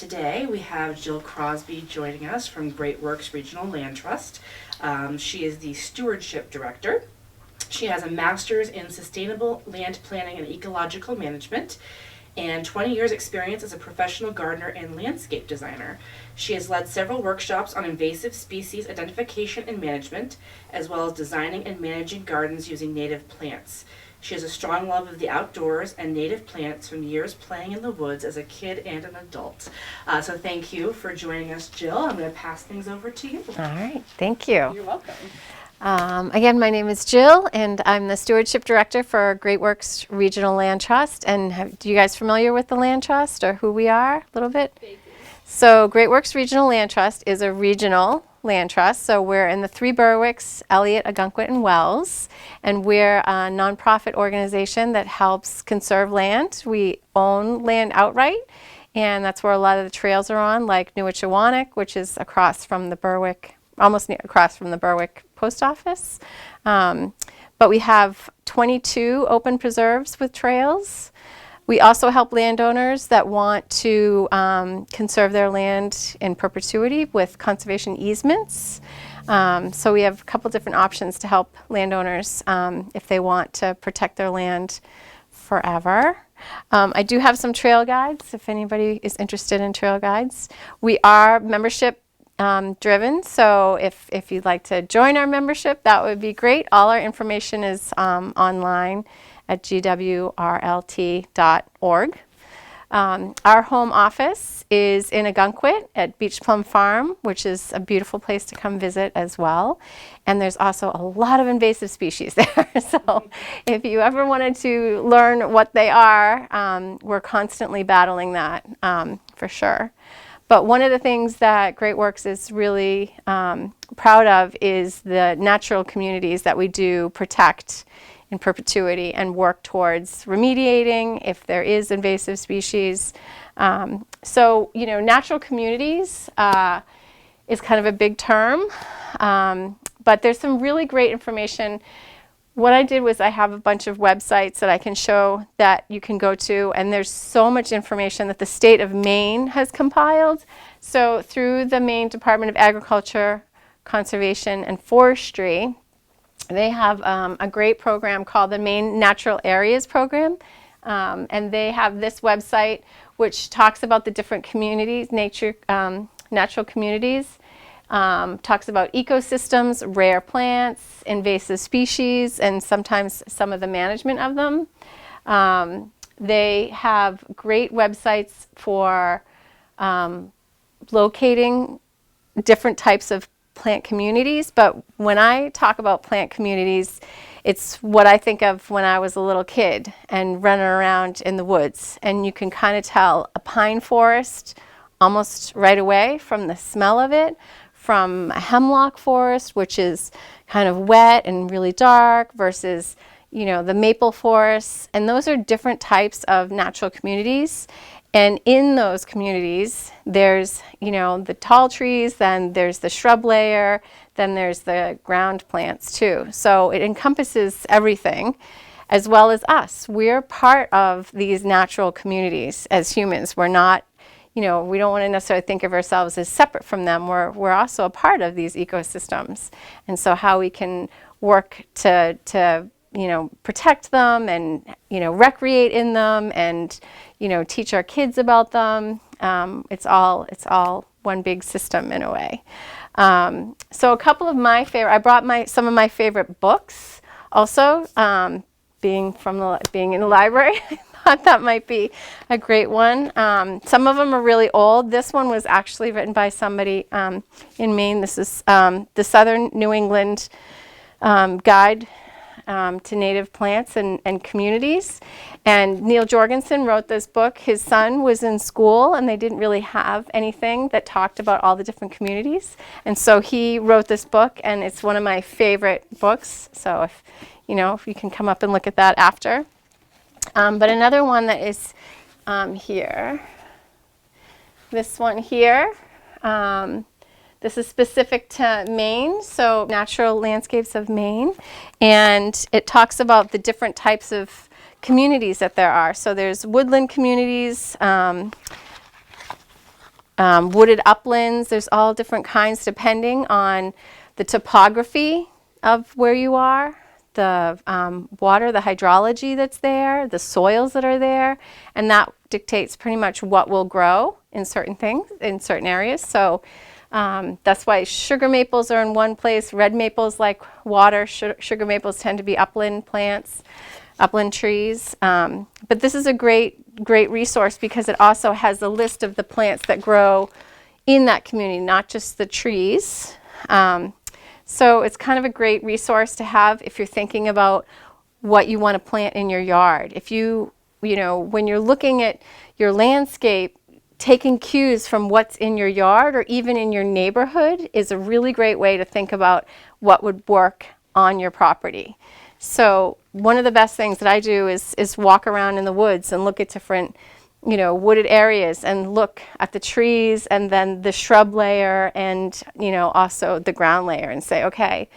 Today we have Jill Crosby joining us from Great Works Regional Land Trust. She is the Stewardship Director. She has a master's in Sustainable Land Planning and Ecological Management and 20 years experience as a professional gardener and landscape designer. She has led several workshops on invasive species identification and management, as well as designing and managing gardens using native plants. She has a strong love of the outdoors and native plants from years playing in the woods as a kid and an adult. So thank you for joining us, Jill. I'm going to pass things over to you. All right, thank you. You're welcome. Again, my name is Jill, and I'm the Stewardship Director for Great Works Regional Land Trust. And are you guys familiar with the Land Trust or who we are a little bit? So Great Works Regional Land Trust is a regional land trust. So we're in the 3 Berwicks, Elliott, Ogunquit, and Wells. And we're a nonprofit organization that helps conserve land. We own land outright, and that's where a lot of the trails are on, like Newichawanek, which is across from the Berwick, almost across from the Berwick Post Office. But we have 22 open preserves with trails. We also help landowners that want to conserve their land in perpetuity with conservation easements. So we have a couple different options to help landowners if they want to protect their land forever. I do have some trail guides if anybody is interested in trail guides. We are membership driven, so if you'd like to join our membership, that would be great. All our information is online at GWRLT.org. Our home office is in Ogunquit at Beach Plum Farm, which is a beautiful place to come visit as well. And there's also a lot of invasive species there. So if you ever wanted to learn what they are, we're constantly battling that for sure. But one of the things that Great Works is really proud of is the natural communities that we do protect in perpetuity and work towards remediating if there is invasive species. So, you know, natural communities is kind of a big term, but there's some really great information. What I did was I have a bunch of websites that I can show that you can go to, and there's so much information that the state of Maine has compiled. So through the Maine Department of Agriculture, Conservation, and Forestry, they have a great program called the Maine Natural Areas Program, and they have this website which talks about the different communities, natural communities. Talks about ecosystems, rare plants, invasive species, and sometimes some of the management of them. They have great websites for locating different types of plant communities, but when I talk about plant communities, it's what I think of when I was a little kid and running around in the woods. And you can kind of tell a pine forest almost right away from the smell of it, from a hemlock forest, which is kind of wet and really dark, versus, you know, the maple forests. And those are different types of natural communities. And in those communities, there's, you know, the tall trees, then there's the shrub layer, then there's the ground plants too. So it encompasses everything, as well as us. We're part of these natural communities as humans. We're not, you know, we don't want to necessarily think of ourselves as separate from them. We're also a part of these ecosystems. And so how we can work to you know, protect them and, you know, recreate in them and, you know, teach our kids about them. It's all one big system in a way. So a couple of my favorite, I brought some of my favorite books also, being in the library. I thought that might be a great one. Some of them are really old. This one was actually written by somebody in Maine. This is the Southern New England Guide to Native Plants and Communities. And Neil Jorgensen wrote this book. His son was in school, and they didn't really have anything that talked about all the different communities. And so he wrote this book, and it's one of my favorite books. So if you can come up and look at that after. But another one that is here, this one here, this is specific to Maine, so Natural Landscapes of Maine, and it talks about the different types of communities that there are. So there's woodland communities, wooded uplands. There's all different kinds depending on the topography of where you are, the water, the hydrology that's there, the soils that are there, and that dictates pretty much what will grow in certain things, in certain areas. So that's why sugar maples are in one place. Red maples like water. Sugar maples tend to be upland plants, upland trees. But this is a great resource because it also has a list of the plants that grow in that community, not just the trees. So it's kind of a great resource to have if you're thinking about what you want to plant in your yard. If you know, when you're looking at your landscape, taking cues from what's in your yard or even in your neighborhood is a really great way to think about what would work on your property. So one of the best things that I do is walk around in the woods and look at different, you know, wooded areas and look at the trees and then the shrub layer and, you know, also the ground layer and say, okay,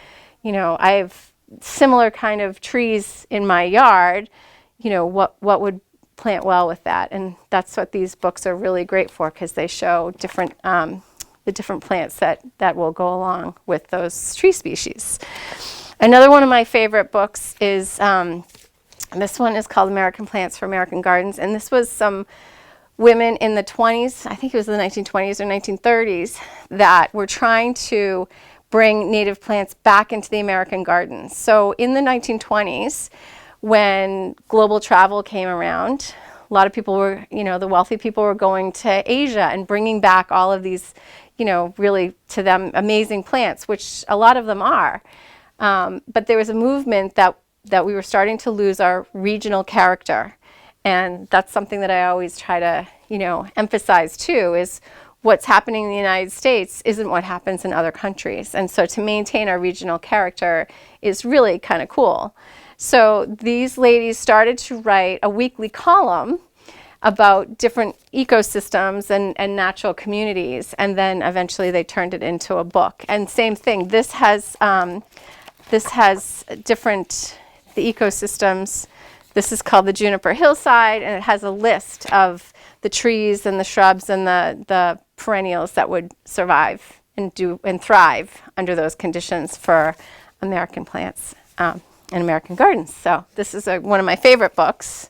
you know, I have similar kind of trees in my yard, you know, what would plant well with that? And that's what these books are really great for because they show different, the different plants that will go along with those tree species. Another one of my favorite books is, this one is called American Plants for American Gardens, and this was some women in the 20s, I think it was the 1920s or 1930s, that were trying to bring native plants back into the American gardens. So in the 1920s, when global travel came around, a lot of people were, you know, the wealthy people were going to Asia and bringing back all of these, you know, really to them amazing plants, which a lot of them are. But there was a movement that we were starting to lose our regional character. And that's something that I always try to, you know, emphasize too, is what's happening in the United States isn't what happens in other countries. And so to maintain our regional character is really kind of cool. So these ladies started to write a weekly column about different ecosystems and natural communities. And then eventually they turned it into a book. And same thing, this has different, the ecosystems. This is called the Juniper Hillside, and it has a list of the trees and the shrubs and the perennials that would survive and thrive under those conditions for American plants and American gardens. So this is one of my favorite books.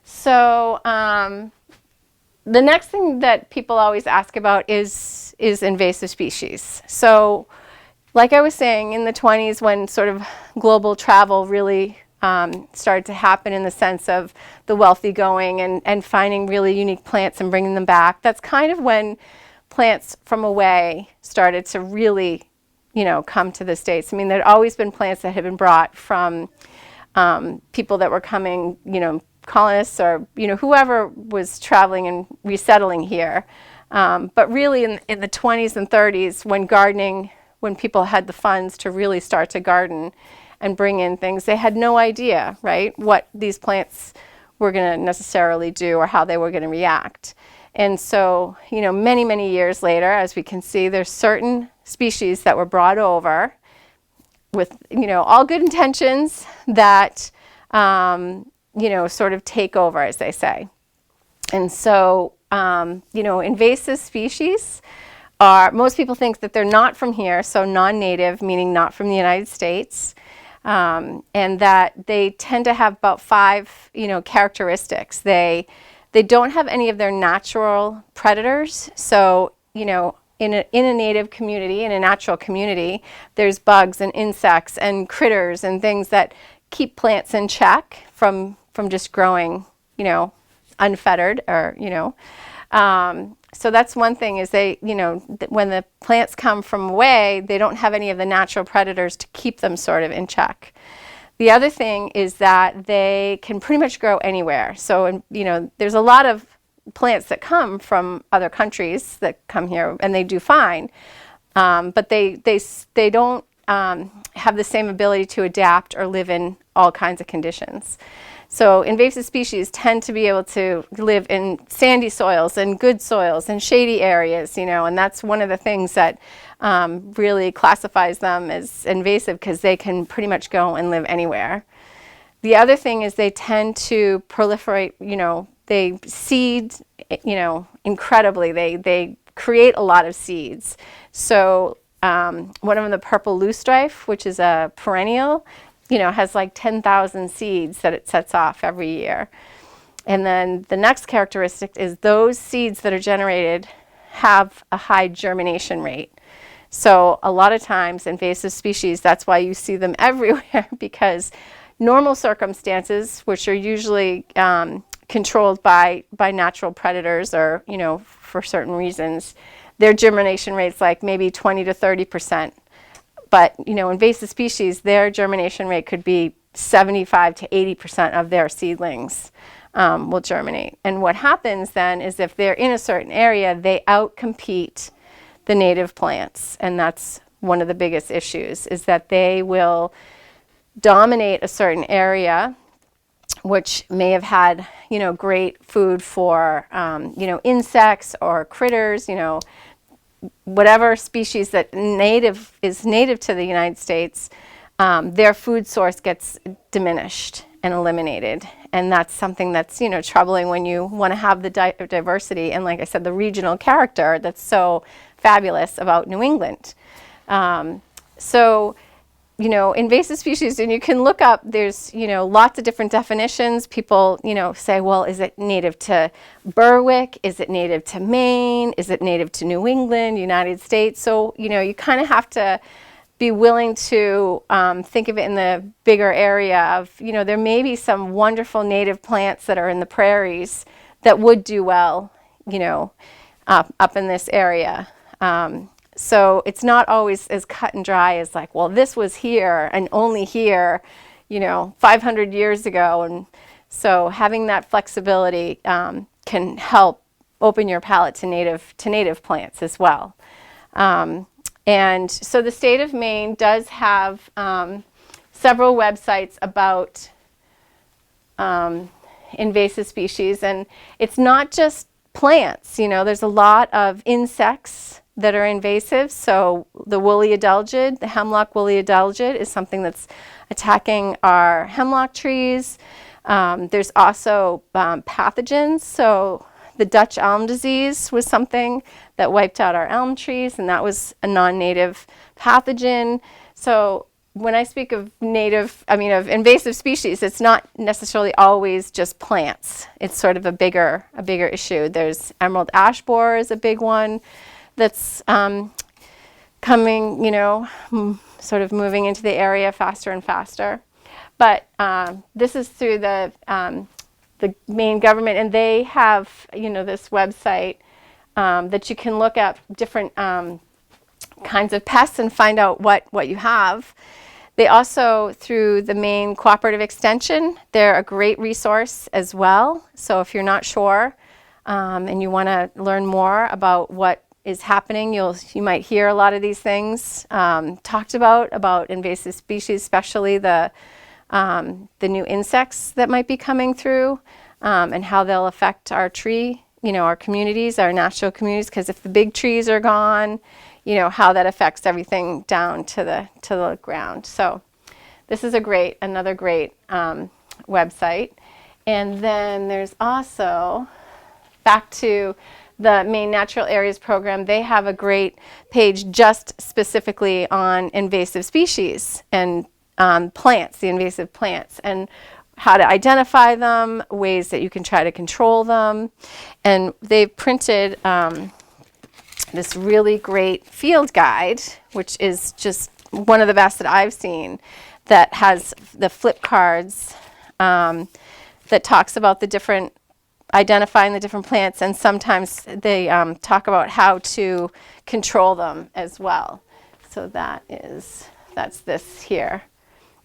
So the next thing that people always ask about is invasive species. So like I was saying, in the 20s, when sort of global travel really started to happen in the sense of the wealthy going and finding really unique plants and bringing them back, that's kind of when plants from away started to really, you know, come to the States. I mean, there'd always been plants that had been brought from people that were coming, you know, colonists or, you know, whoever was traveling and resettling here. But really in the 20s and 30s, when people had the funds to really start to garden and bring in things, they had no idea, right, what these plants were going to necessarily do or how they were going to react. And so, you know, many, many years later, as we can see, there's certain species that were brought over with, you know, all good intentions that, you know, sort of take over, as they say. And so, you know, invasive species most people think that they're not from here, so non-native, meaning not from the United States, and that they tend to have about 5, you know, characteristics. They don't have any of their natural predators. So, you know, in a native community, in a natural community, there's bugs and insects and critters and things that keep plants in check from just growing, you know, unfettered or, you know. So that's one thing is they, you know, when the plants come from away, they don't have any of the natural predators to keep them sort of in check. The other thing is that they can pretty much grow anywhere. So, you know, there's a lot of plants that come from other countries that come here and they do fine, but they don't have the same ability to adapt or live in all kinds of conditions. So invasive species tend to be able to live in sandy soils and good soils and shady areas, you know, and that's one of the things that really classifies them as invasive because they can pretty much go and live anywhere. The other thing is they tend to proliferate, you know, they seed, you know, incredibly. They create a lot of seeds. So one of them, the purple loosestrife, which is a perennial, has like 10,000 seeds that it sets off every year. And then the next characteristic is those seeds that are generated have a high germination rate. So a lot of times invasive species, that's why you see them everywhere, because normal circumstances, which are usually controlled by natural predators or, for certain reasons, their germination rate's like maybe 20 to 30%. But, invasive species, their germination rate could be 75 to 80% of their seedlings will germinate. And what happens then is if they're in a certain area, they outcompete the native plants. And that's one of the biggest issues, is that they will dominate a certain area, which may have had, great food for, insects or critters, whatever species that is native to the United States, their food source gets diminished and eliminated. And that's something that's, troubling when you want to have the diversity and, like I said, the regional character that's so fabulous about New England. Invasive species, and you can look up, there's, lots of different definitions. People, say, well, is it native to Berwick? Is it native to Maine? Is it native to New England, United States? So, you kind of have to be willing to think of it in the bigger area of, there may be some wonderful native plants that are in the prairies that would do well, up in this area. So it's not always as cut and dry as like, well, this was here and only here, 500 years ago. And so having that flexibility can help open your palate to native plants as well. And so the state of Maine does have several websites about invasive species, and it's not just plants. There's a lot of insects that are invasive. So the woolly adelgid, the hemlock woolly adelgid, is something that's attacking our hemlock trees. There's also pathogens. So the Dutch elm disease was something that wiped out our elm trees, and that was a non-native pathogen. So when I speak of of invasive species, it's not necessarily always just plants. It's sort of a bigger issue. There's emerald ash borer is a big one that's coming, sort of moving into the area faster and faster. But this is through the Maine government, and they have, this website that you can look at different kinds of pests and find out what you have. They also, through the Maine Cooperative Extension, they're a great resource as well. So if you're not sure and you want to learn more about what is happening, you might hear a lot of these things talked about invasive species, especially the new insects that might be coming through, and how they'll affect our tree, our communities, our natural communities. Because if the big trees are gone, how that affects everything down to the ground. So this is another great website. And then there's also, back to the Maine Natural Areas Program, they have a great page just specifically on invasive species and plants, the invasive plants, and how to identify them, ways that you can try to control them. And they've printed this really great field guide, which is just one of the best that I've seen, that has the flip cards that talks about identifying the different plants, and sometimes they talk about how to control them as well. So that's this here.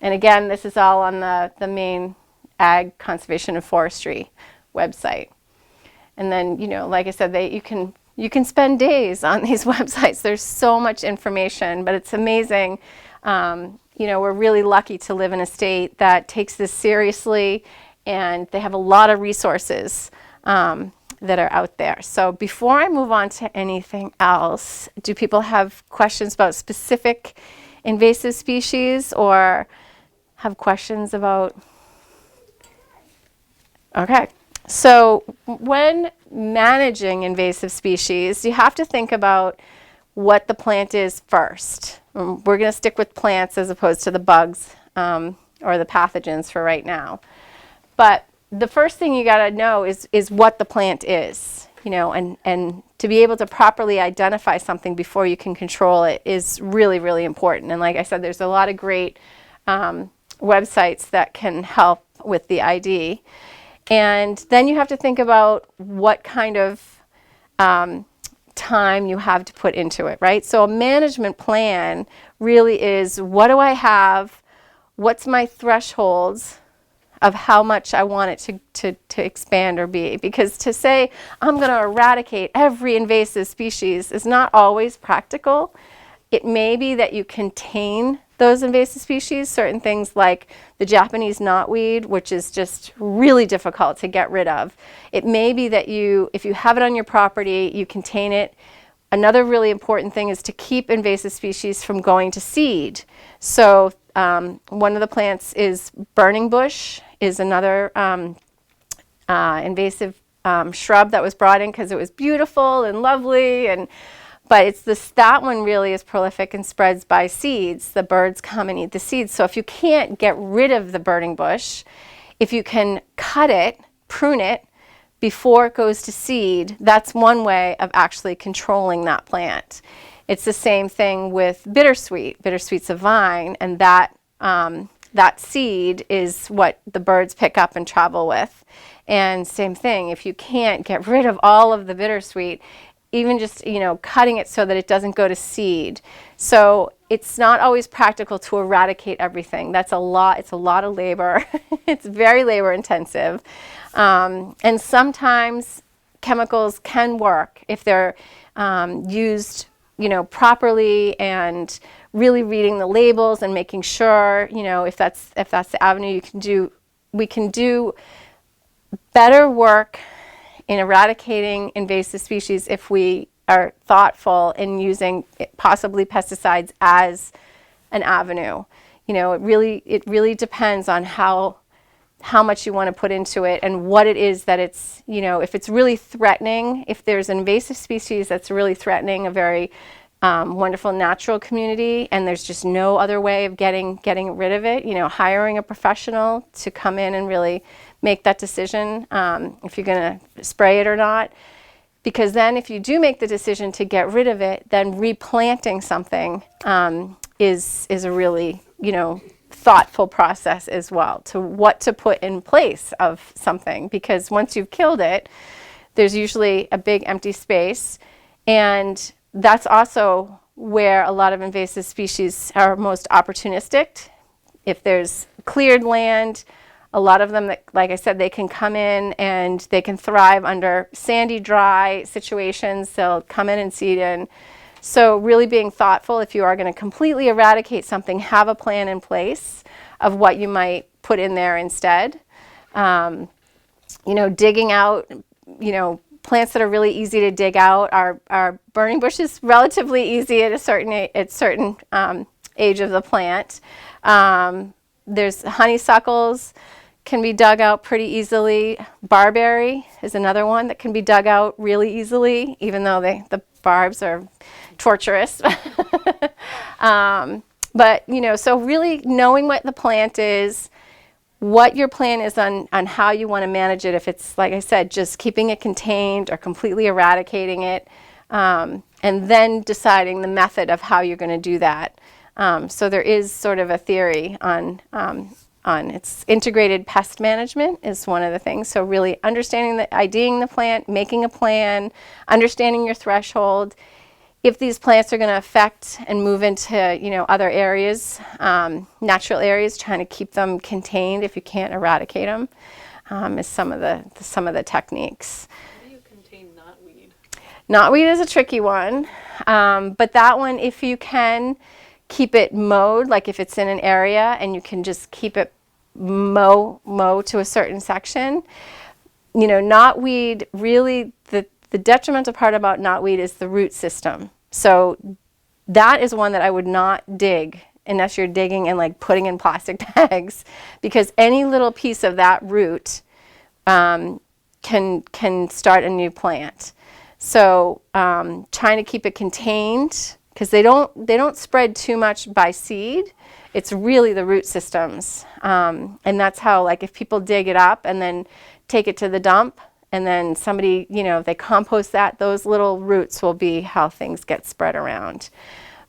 And again, this is all on the Maine Ag Conservation and Forestry website. And then, like I said, you can spend days on these websites. There's so much information, but it's amazing. We're really lucky to live in a state that takes this seriously, and they have a lot of resources that are out there. So before I move on to anything else, do people have questions about specific invasive species, or have questions about? Okay. So when managing invasive species, you have to think about what the plant is first. We're going to stick with plants as opposed to the bugs or the pathogens for right now. But the first thing you got to know is what the plant is, and to be able to properly identify something before you can control it is really, really important. And like I said, there's a lot of great websites that can help with the ID. And then you have to think about what kind of time you have to put into it, right? So a management plan really is, what do I have? What's my thresholds of how much I want it to expand or be? Because to say, I'm going to eradicate every invasive species is not always practical. It may be that you contain those invasive species, certain things like the Japanese knotweed, which is just really difficult to get rid of. It may be that if you have it on your property, you contain it. Another really important thing is to keep invasive species from going to seed. So one of the plants is burning bush, is another invasive shrub that was brought in because it was beautiful and lovely, but it's that one really is prolific and spreads by seeds. The birds come and eat the seeds. So if you can't get rid of the burning bush, if you can cut it, prune it, before it goes to seed, that's one way of actually controlling that plant. It's the same thing with bittersweet. Bittersweet's a vine, and that seed is what the birds pick up and travel with. And same thing, if you can't get rid of all of the bittersweet, even just cutting it so that it doesn't go to seed. So it's not always practical to eradicate everything. That's a lot. It's a lot of labor. It's very labor intensive. And sometimes chemicals can work if they're used properly, and really reading the labels and making sure if that's the avenue we can do better work in eradicating invasive species if we are thoughtful in using possibly pesticides as an avenue. It really depends on how much you want to put into it and what it is that it's, if it's really threatening, if there's an invasive species that's really threatening a very wonderful natural community and there's just no other way of getting rid of it, hiring a professional to come in and really make that decision if you're going to spray it or not. Because then if you do make the decision to get rid of it, then replanting something is a really, thoughtful process as well, to what to put in place of something. Because once you've killed it, there's usually a big empty space, and that's also where a lot of invasive species are most opportunistic. If there's cleared land, a lot of them, like I said, they can come in and they can thrive under sandy, dry situations. They'll come in and seed in. So really being thoughtful, if you are going to completely eradicate something, have a plan in place of what you might put in there instead. Digging out, plants that are really easy to dig out are burning bush is relatively easy at a certain age of the plant. There's honeysuckles can be dug out pretty easily. Barberry is another one that can be dug out really easily, even though the barbs are torturous. But so really knowing what the plant is, what your plan is on how you want to manage it, if it's, like I said, just keeping it contained or completely eradicating it, and then deciding the method of how you're going to do that. So there is sort of a theory on its integrated pest management is one of the things. So really understanding IDing the plant, making a plan, understanding your threshold. If these plants are going to affect and move into other areas, natural areas, trying to keep them contained if you can't eradicate them, is some of the techniques. How do you contain knotweed? Knotweed is a tricky one, but that one, if you can keep it mowed, like if it's in an area and you can just keep it mow to a certain section. Knotweed, really the detrimental part about knotweed is the root system. So that is one that I would not dig unless you're digging and like putting in plastic bags, because any little piece of that root can start a new plant. So trying to keep it contained, because they don't spread too much by seed. It's really the root systems, and that's how, like, if people dig it up and then take it to the dump, and then somebody, they compost that, those little roots will be how things get spread around.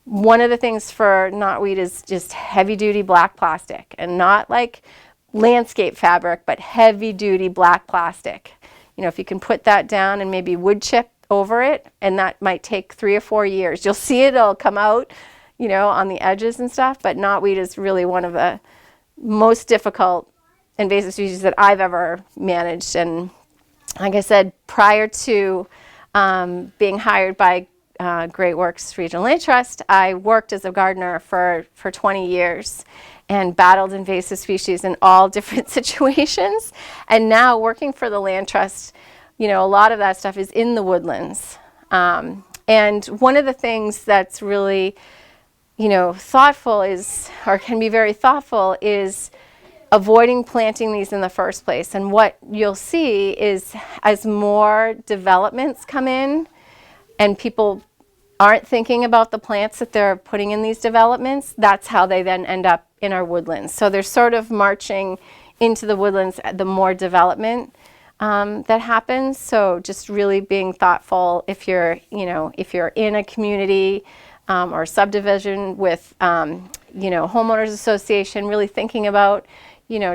One of the things for knotweed is just heavy-duty black plastic, and not like landscape fabric, but heavy-duty black plastic. If you can put that down and maybe wood chip over it, and that might take 3 or 4 years. You'll see it'll come out, on the edges and stuff, but knotweed is really one of the most difficult invasive species that I've ever managed. And like I said, prior to being hired by Great Works Regional Land Trust, I worked as a gardener for 20 years and battled invasive species in all different situations. And now working for the Land Trust, a lot of that stuff is in the woodlands. And one of the things that's really, thoughtful is, or can be very thoughtful, is avoiding planting these in the first place. And what you'll see is, as more developments come in and people aren't thinking about the plants that they're putting in these developments, that's how they then end up in our woodlands. So they're sort of marching into the woodlands the more development that happens. So just really being thoughtful if you're in a community or subdivision with, homeowners association, really thinking about,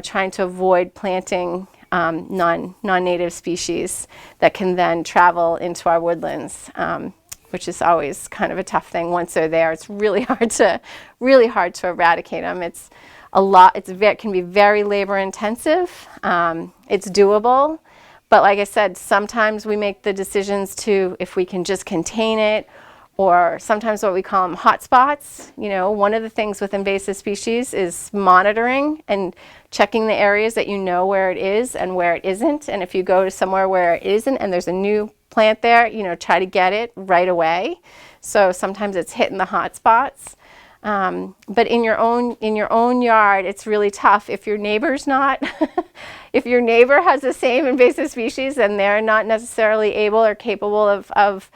trying to avoid planting non-native species that can then travel into our woodlands, which is always kind of a tough thing. Once they're there, it's really hard to eradicate them. It's a lot. It can be very labor intensive. It's doable, but like I said, sometimes we make the decisions to, if we can just contain it, or sometimes what we call them hotspots. One of the things with invasive species is monitoring and checking the areas that where it is and where it isn't. And if you go to somewhere where it isn't and there's a new plant there, try to get it right away. So sometimes it's hitting the hot spots. But in your own yard, it's really tough if your neighbor's not. If your neighbor has the same invasive species and they're not necessarily able or capable of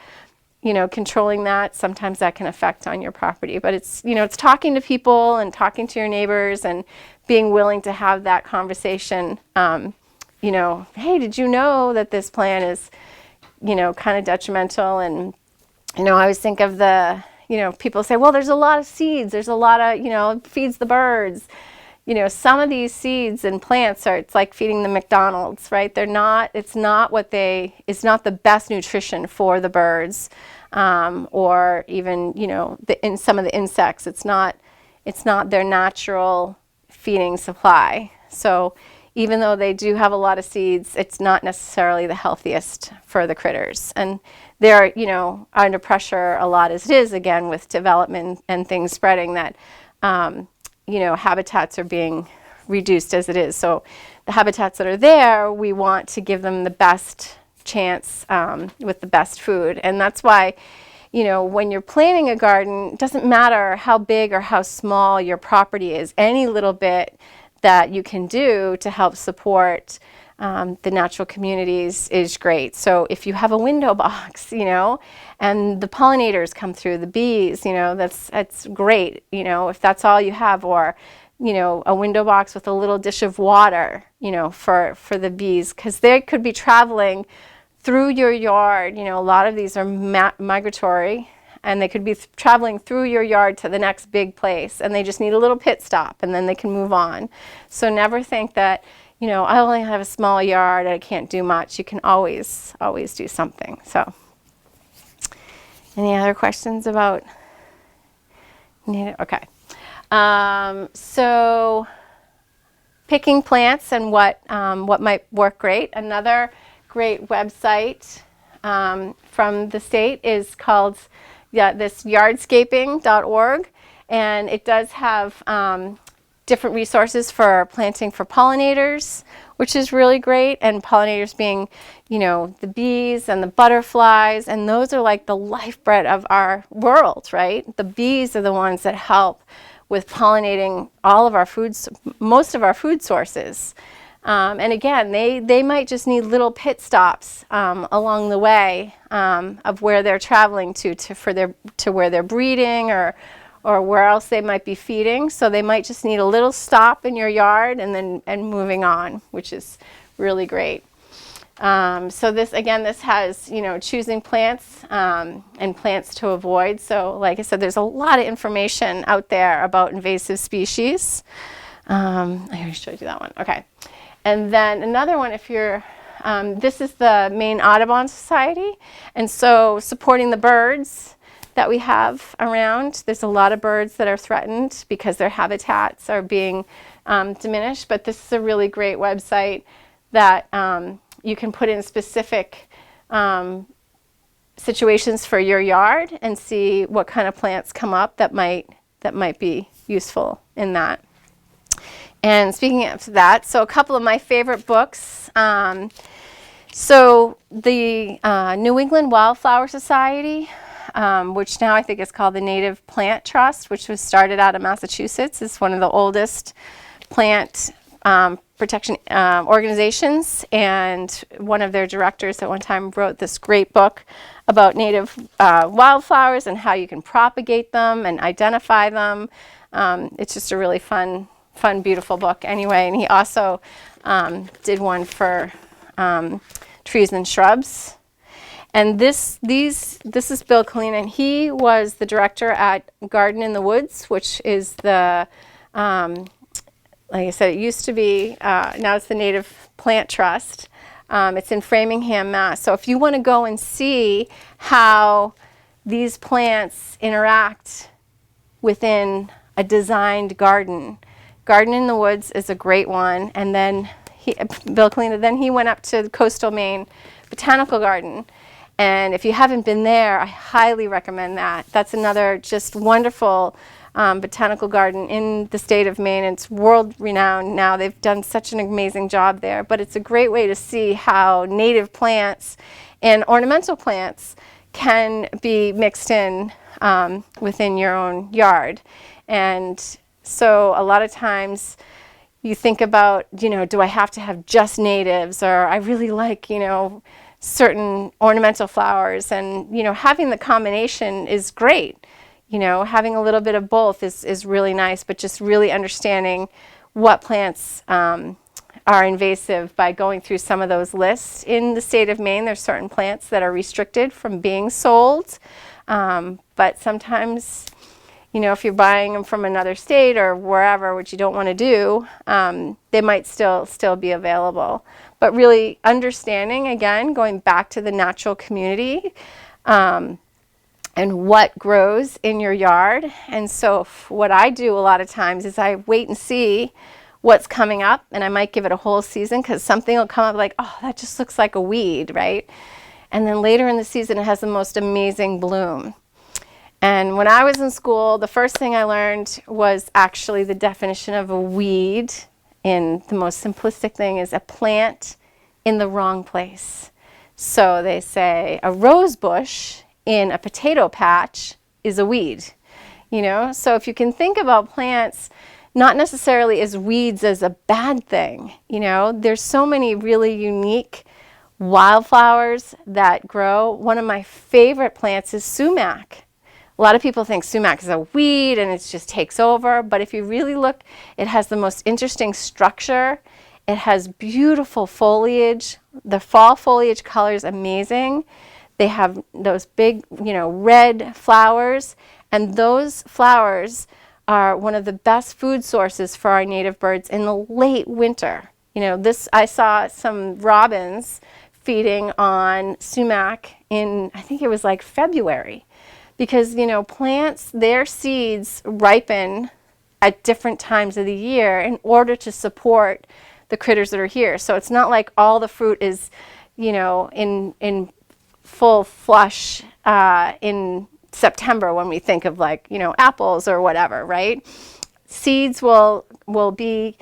controlling that, sometimes that can affect on your property. But it's talking to people and talking to your neighbors and being willing to have that conversation. Hey, did you know that this plant is kind of detrimental? And I always think of the people say, well, there's a lot of seeds, there's a lot of feeds the birds. Some of these seeds and plants it's like feeding the McDonald's, right? It's not the best nutrition for the birds, or even in some of the insects. It's not their natural feeding supply. So even though they do have a lot of seeds, it's not necessarily the healthiest for the critters. And they're, under pressure a lot as it is, again, with development and things spreading, that, habitats are being reduced as it is. So the habitats that are there, we want to give them the best chance with the best food. And that's why, when you're planting a garden, it doesn't matter how big or how small your property is, any little bit that you can do to help support the natural communities is great. So if you have a window box, and the pollinators come through, the bees, that's great. If that's all you have, or a window box with a little dish of water, for the bees, because they could be traveling through your yard. A lot of these are migratory, and they could be traveling through your yard to the next big place, and they just need a little pit stop, and then they can move on. So never think that, I only have a small yard, I can't do much. You can always do something. So, any other questions about? Okay. So, picking plants and what might work great. Another great website from the state is called this yardscaping.org, and it does have different resources for planting for pollinators, which is really great. And pollinators being, the bees and the butterflies, and those are like the lifeblood of our world, right? The bees are the ones that help with pollinating all of our foods, most of our food sources. And again, they might just need little pit stops along the way of where they're traveling to where they're breeding or where else they might be feeding. So they might just need a little stop in your yard and moving on, which is really great. So this has, choosing plants and plants to avoid. So like I said, there's a lot of information out there about invasive species. I already showed you that one. Okay. And then another one, if you're, this is the Maine Audubon Society. And so supporting the birds that we have around. There's a lot of birds that are threatened because their habitats are being diminished. But this is a really great website that you can put in specific situations for your yard and see what kind of plants come up that might be useful in that. And speaking of that, so a couple of my favorite books. So the New England Wildflower Society, which now I think is called the Native Plant Trust, which was started out of Massachusetts, is one of the oldest plant protection organizations, and one of their directors at one time wrote this great book about native wildflowers and how you can propagate them and identify them. It's just a really fun, beautiful book anyway. And he also did one for trees and shrubs. And this is Bill Colleen, and he was the director at Garden in the Woods, which is the like I said, it used to be, now it's the Native Plant Trust. It's in Framingham, Mass. So if you want to go and see how these plants interact within a designed garden, Garden in the Woods is a great one. And then Bill Colleen, then he went up to the Coastal Maine Botanical Garden. And if you haven't been there, I highly recommend that. That's another just wonderful botanical garden in the state of Maine. It's world renowned now. They've done such an amazing job there. But it's a great way to see how native plants and ornamental plants can be mixed in within your own yard. And so a lot of times you think about, do I have to have just natives, or I really like, certain ornamental flowers, and having the combination is great. Having a little bit of both is really nice, but just really understanding what plants are invasive by going through some of those lists. In the state of Maine, there's certain plants that are restricted from being sold, but sometimes, if you're buying them from another state or wherever, which you don't want to do, they might still be available. But really understanding, again, going back to the natural community, and what grows in your yard. And so what I do a lot of times is I wait and see what's coming up, and I might give it a whole season, because something will come up like, oh, that just looks like a weed, right? And then later in the season, it has the most amazing bloom. And when I was in school, the first thing I learned was actually the definition of a weed. And the most simplistic thing is a plant in the wrong place. So they say a rose bush in a potato patch is a weed. So if you can think about plants not necessarily as weeds as a bad thing, there's so many really unique wildflowers that grow. One of my favorite plants is sumac. A lot of people think sumac is a weed and it just takes over, but if you really look, it has the most interesting structure. It has beautiful foliage. The fall foliage color is amazing. They have those big, red flowers, and those flowers are one of the best food sources for our native birds in the late winter. I saw some robins feeding on sumac in, I think it was like February, because, plants, their seeds ripen at different times of the year in order to support the critters that are here. So it's not like all the fruit is, in full flush in September when we think of apples or whatever, right? Seeds will be,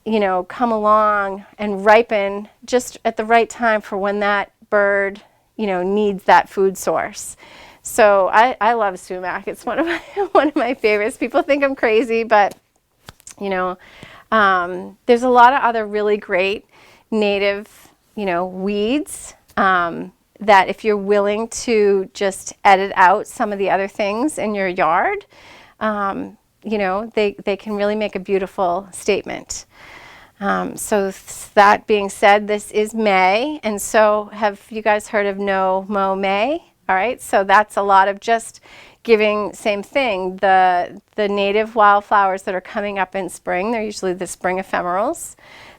come along and ripen just at the right time for when that bird, needs that food source. So I love sumac. It's one of my favorites. People think I'm crazy, but There's a lot of other really great native, weeds that if you're willing to just edit out some of the other things in your yard, they can really make a beautiful statement. So that being said, this is May, and so have you guys heard of No Mow May? All right, so that's a lot of just giving, same thing, the native wildflowers that are coming up in spring. They're usually the spring ephemerals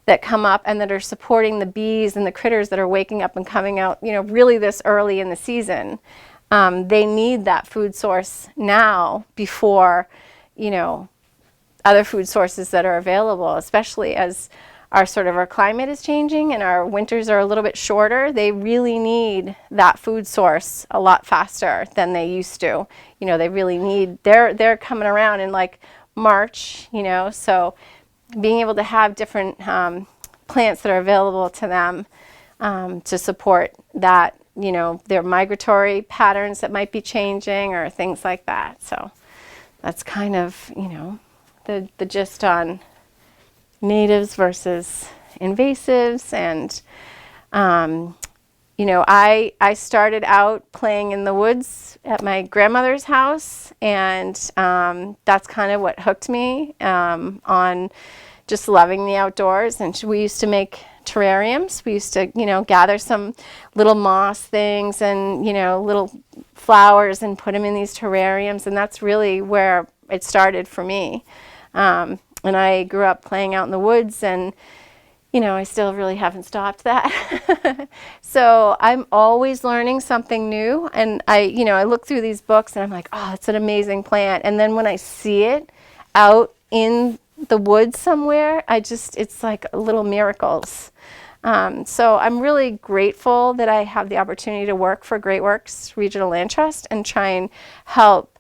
that come up and that are supporting the bees and the critters that are waking up and coming out, really this early in the season. They need that food source now before, other food sources that are available, especially as our climate is changing and our winters are a little bit shorter. They really need that food source a lot faster than they used to. They really need, they're coming around in like March, so being able to have different plants that are available to them to support that, their migratory patterns that might be changing or things like that. So that's kind of, the gist on natives versus invasives. And I started out playing in the woods at my grandmother's house, and that's kind of what hooked me on just loving the outdoors. And we used to make terrariums. We used to gather some little moss things and little flowers and put them in these terrariums, and that's really where it started for me. And I grew up playing out in the woods, and I still really haven't stopped that. So I'm always learning something new, and I look through these books and I'm like, oh, it's an amazing plant. And then when I see it out in the woods somewhere, it's like little miracles. So I'm really grateful that I have the opportunity to work for Great Works Regional Land Trust and try and help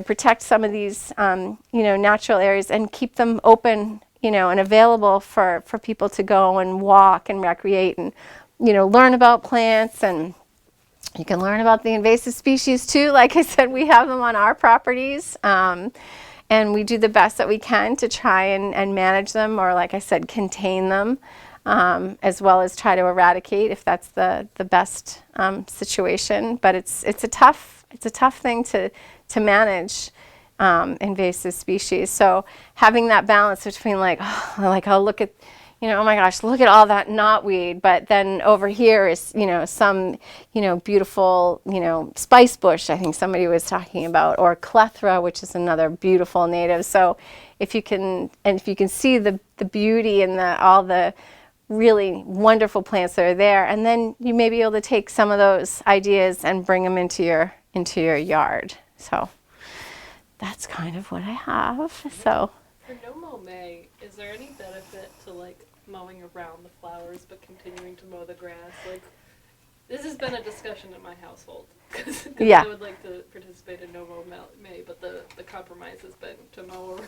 protect some of these, natural areas and keep them open, and available for people to go and walk and recreate and, learn about plants. And you can learn about the invasive species too. Like I said, we have them on our properties, and we do the best that we can to try and manage them, or like I said, contain them, as well as try to eradicate if that's the best situation. But it's a tough thing to manage invasive species. So having that balance between I'll look at, oh my gosh, look at all that knotweed, but then over here is, some, beautiful, spice bush, I think somebody was talking about, or clethra, which is another beautiful native. So if you can see the beauty and all the really wonderful plants that are there, and then you may be able to take some of those ideas and bring them into your yard. So that's kind of what I have. So for No Mow May, is there any benefit to mowing around the flowers but continuing to mow the grass? This has been a discussion in my household because yeah. I would like to participate in No Mow May, but the compromise has been to mow around.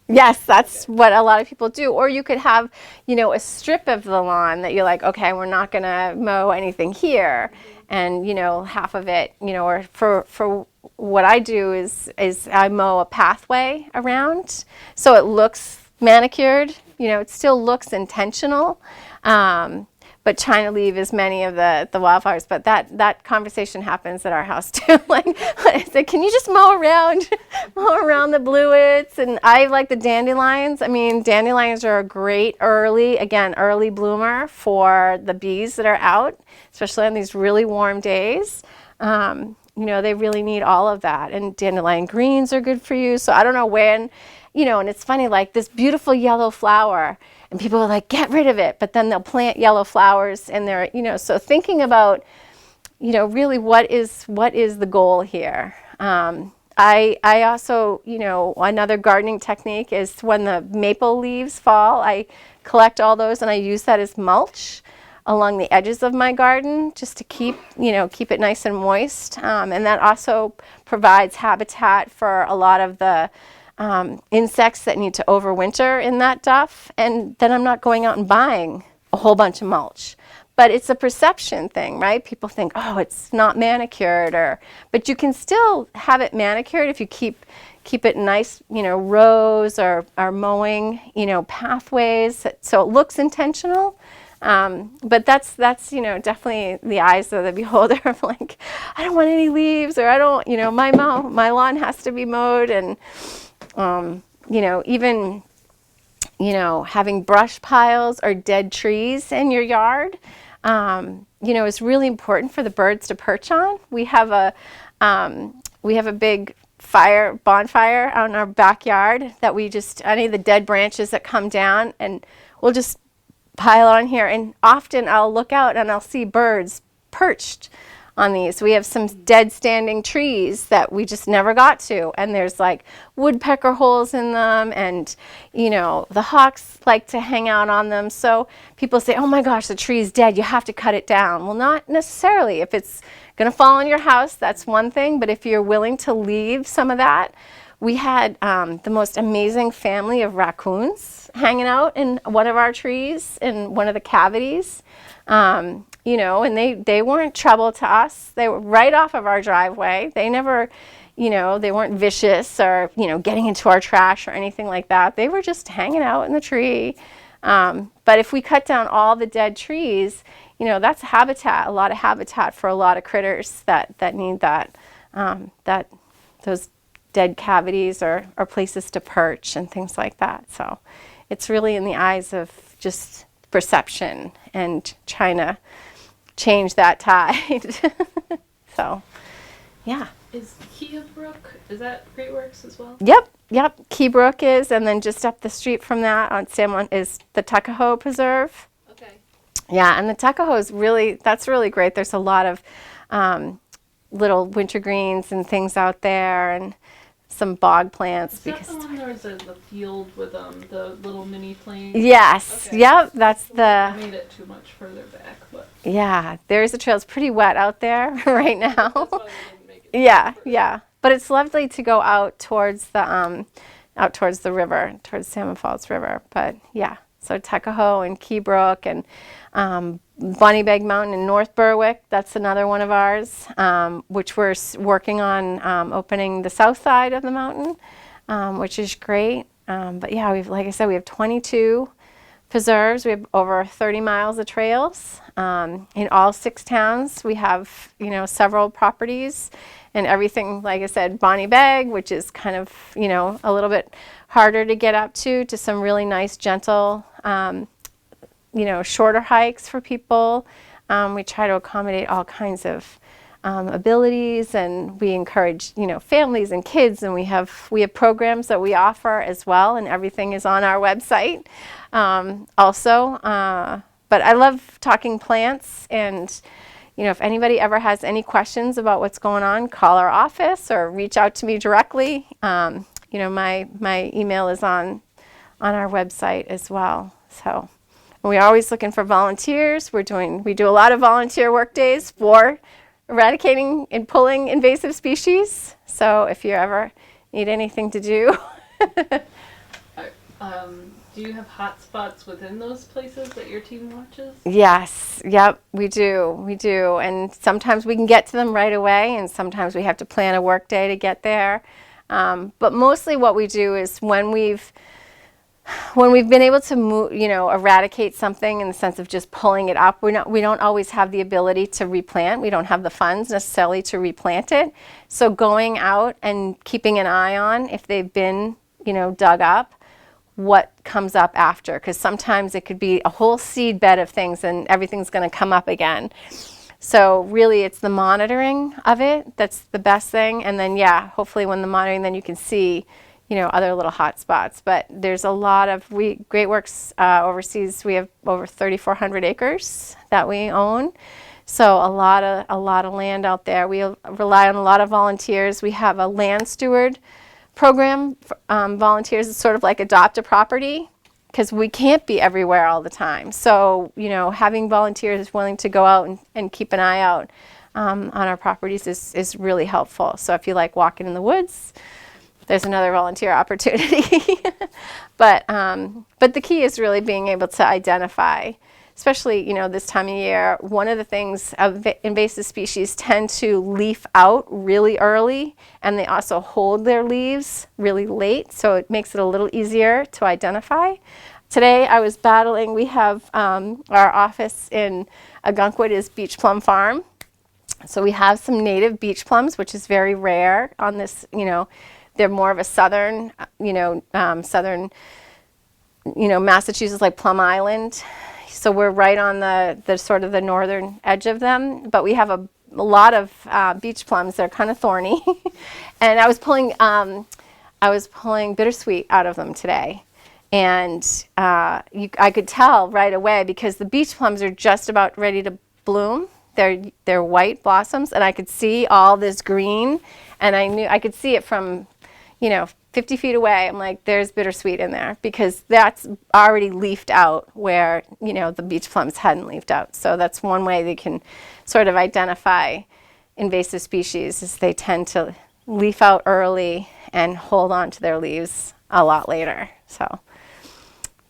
Yes, that's what a lot of people do. Or you could have, a strip of the lawn that you're like, okay, we're not going to mow anything here. And, half of it, or for what I do is I mow a pathway around. So it looks manicured, it still looks intentional. But trying to leave as many of the wildflowers. But that conversation happens at our house too. I said, can you just mow around the bluets? And I like the dandelions. I mean, dandelions are a great early bloomer for the bees that are out, especially on these really warm days. They really need all of that. And dandelion greens are good for you. So I don't know when, and it's funny, this beautiful yellow flower, and people are like, get rid of it, but then they'll plant yellow flowers in there, so thinking about, really what is the goal here. I also, another gardening technique is when the maple leaves fall, I collect all those and I use that as mulch along the edges of my garden just to keep it nice and moist. And that also provides habitat for a lot of the insects that need to overwinter in that duff. And then I'm not going out and buying a whole bunch of mulch. but it's a perception thing, right? People think, oh, it's not manicured, but you can still have it manicured if you keep it nice, rows or mowing, pathways, so it looks intentional. But that's definitely the eyes of the beholder of like, I don't want any leaves, or I don't, my lawn has to be mowed, and even having brush piles or dead trees in your yard, is really important for the birds to perch on. We have a big bonfire out in our backyard that any of the dead branches that come down, and we'll just pile on here, and often I'll look out and I'll see birds perched on these. We have some dead standing trees that we just never got to, and there's like woodpecker holes in them, and the hawks like to hang out on them. So people say, oh my gosh, the tree's dead, you have to cut it down. Well, not necessarily. If it's going to fall on your house, that's one thing, but if you're willing to leave some of that. We had the most amazing family of raccoons hanging out in one of our trees in one of the cavities, and they weren't trouble to us. They were right off of our driveway. They never, they weren't vicious or, getting into our trash or anything like that. They were just hanging out in the tree. But if we cut down all the dead trees, that's habitat, a lot of habitat for a lot of critters that need those dead cavities or places to perch and things like that. So it's really in the eyes of just perception and trying to change that tide. So, yeah. Is Keybrook, is that Great Works as well? Yep. Keybrook is, and then just up the street from that on San Juan is the Tuckahoe Preserve. Okay. Yeah, and the Tuckahoe is that's really great. There's a lot of little wintergreens and things out there, and some bog plants. Is that the one there's the field with the little mini planes? Yes. Okay. Yep. That's I made it too much further back, but yeah, there's a trail. It's pretty wet out there right now. That's why we didn't make it Yeah. But it's lovely to go out towards the river, towards Salmon Falls River. But yeah, so Tuckahoe and Keybrook and Bonnie Bag Mountain in North Berwick, that's another one of ours, which we're working on opening the south side of the mountain, which is great. But yeah, like I said, we have 22 preserves. We have over 30 miles of trails in all 6 towns. We have, several properties and everything, like I said, Bonnie Bag, which is kind of, a little bit harder to get up to some really nice, gentle, shorter hikes for people. We try to accommodate all kinds of abilities, and we encourage, families and kids, and we have programs that we offer as well, and everything is on our website also. But I love talking plants, and if anybody ever has any questions about what's going on, call our office or reach out to me directly. My email is on our website as well. So we're always looking for volunteers. We do a lot of volunteer work days for eradicating and pulling invasive species. So if you ever need anything to do. Do you have hot spots within those places that your team watches? Yes. Yep. We do. And sometimes we can get to them right away, and sometimes we have to plan a work day to get there. But mostly what we do is when we've been able to move, eradicate something in the sense of just pulling it up, we don't always have the ability to replant. We don't have the funds necessarily to replant it. So going out and keeping an eye on if they've been, dug up, what comes up after, because sometimes it could be a whole seed bed of things and everything's going to come up again. So really it's the monitoring of it that's the best thing. And then hopefully when the monitoring, then you can see other little hot spots. But there's a lot of Great Works overseas. We have over 3,400 acres that we own. So a lot of land out there. We rely on a lot of volunteers. We have a land steward program. Volunteers is sort of like adopt a property, because we can't be everywhere all the time. So having volunteers willing to go out and keep an eye out on our properties is really helpful. So if you like walking in the woods, there's another volunteer opportunity. But the key is really being able to identify especially, this time of year, one of the things invasive species tend to leaf out really early, and they also hold their leaves really late, so it makes it a little easier to identify. Today I was battling, we have our office in Agunkwood is Beach Plum Farm. So we have some native beach plums, which is very rare on this, they're more of a southern, Massachusetts, like Plum Island. So we're right on the sort of the northern edge of them, but we have a lot of beach plums. They're kind of thorny. And I was pulling bittersweet out of them today. And I could tell right away because the beach plums are just about ready to bloom. They're white blossoms, and I could see all this green, and I could see it from, 50 feet away. I'm like, there's bittersweet in there because that's already leafed out where, the beach plums hadn't leafed out. So that's one way they can sort of identify invasive species is they tend to leaf out early and hold on to their leaves a lot later. So,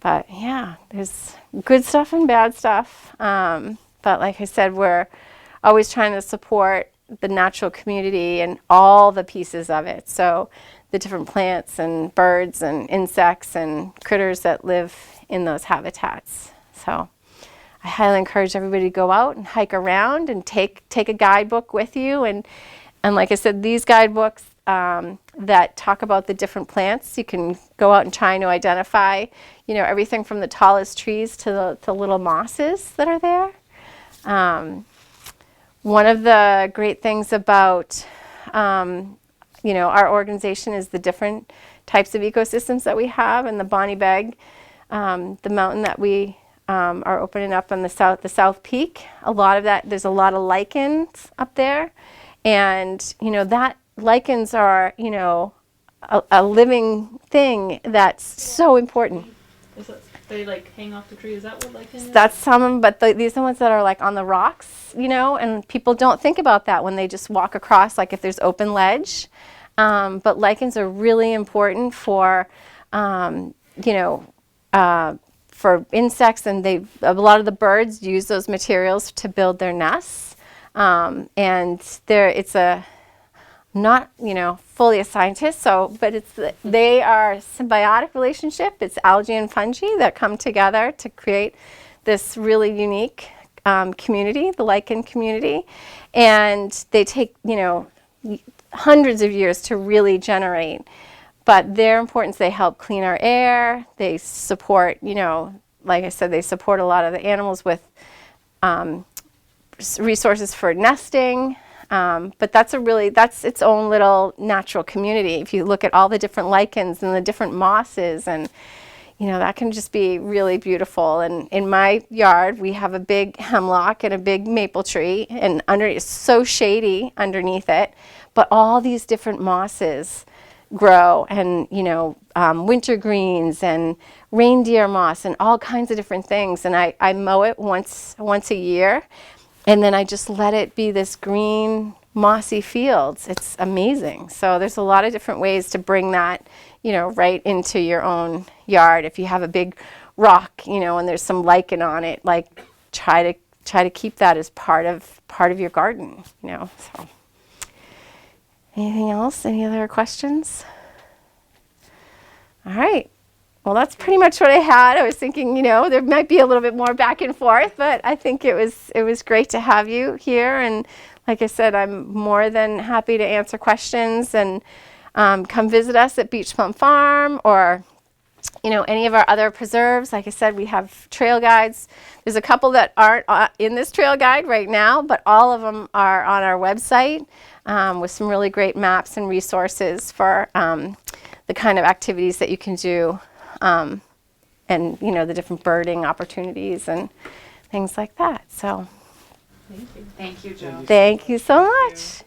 but yeah, there's good stuff and bad stuff. But like I said, we're always trying to support the natural community and all the pieces of it. So the different plants and birds and insects and critters that live in those habitats. So I highly encourage everybody to go out and hike around and take a guidebook with you. And like I said, these guidebooks that talk about the different plants, you can go out and try to identify, everything from the tallest trees to the little mosses that are there. One of the great things about, our organization is the different types of ecosystems that we have, and the Bonnie Beg, the mountain that we are opening up on the South Peak. A lot of that, there's a lot of lichens up there, and that lichens are a living thing that's so important. They hang off the tree. Is that what lichen is? That's some, but these are the ones that are on the rocks, and people don't think about that when they just walk across, like if there's open ledge. But lichens are really important for, for insects, and a lot of the birds use those materials to build their nests. And it's not fully a scientist, but they are a symbiotic relationship. It's algae and fungi that come together to create this really unique community, the lichen community, and they take hundreds of years to really generate. But their importance, they help clean our air. They support, like I said, they support a lot of the animals with resources for nesting. But that's its own little natural community. If you look at all the different lichens and the different mosses, and that can just be really beautiful. And in my yard, we have a big hemlock and a big maple tree, and it's so shady underneath it. But all these different mosses grow, and wintergreens and reindeer moss and all kinds of different things. And I mow it once a year. And then I just let it be this green, mossy fields. It's amazing. So there's a lot of different ways to bring that, right into your own yard. If you have a big rock, and there's some lichen on it, try to keep that as part of your garden, So, anything else? Any other questions? All right. Well, that's pretty much what I had. I was thinking, there might be a little bit more back and forth, but I think it was great to have you here. And like I said, I'm more than happy to answer questions, and come visit us at Beach Plum Farm, or any of our other preserves. Like I said, we have trail guides. There's a couple that aren't in this trail guide right now, but all of them are on our website with some really great maps and resources for the kind of activities that you can do. And the different birding opportunities and things like that. So Thank you. Thank you, Jill. thank you so much.